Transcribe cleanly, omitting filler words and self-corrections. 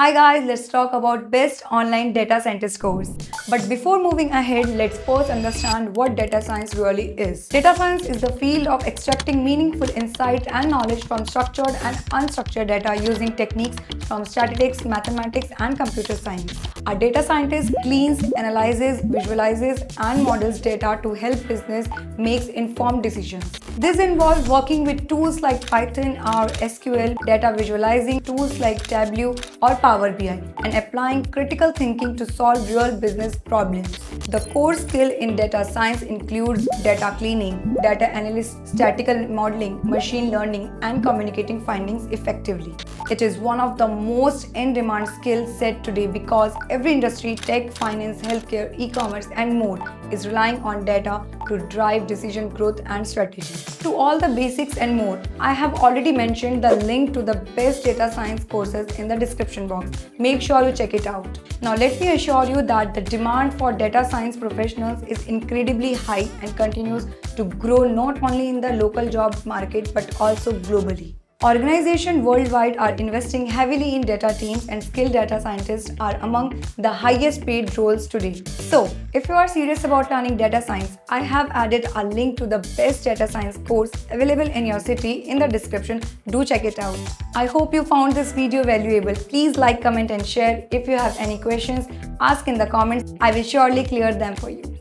Hi guys, let's talk about best online data scientist course. But before moving ahead, let's first understand what data science really is. Data science is the field of extracting meaningful insight and knowledge from structured and unstructured data using techniques from statistics, mathematics, and computer science. A data scientist cleans, analyzes, visualizes, and models data to help business make informed decisions. This involves working with tools like Python or SQL, data visualizing tools like Tableau or Power BI, and applying critical thinking to solve real business problems. The core skill in data science includes data cleaning, data analysis, statistical modeling, machine learning, and communicating findings effectively. It is one of the most in-demand skill set today because every industry, tech, finance, healthcare, e-commerce, and more is relying on data to drive decision growth and strategy. To all the basics and more, I have already mentioned the link to the best data science courses in the description box. Make sure you check it out. Now let me assure you that the demand for data science professionals is incredibly high and continues to grow not only in the local job market but also globally. Organizations worldwide are investing heavily in data teams, and skilled data scientists are among the highest paid roles today. So, if you are serious about learning data science, I have added a link to the best data science course available in your city in the description. Do check it out. I hope you found this video valuable. Please like, comment, and share. If you have any questions, ask in the comments. I will surely clear them for you.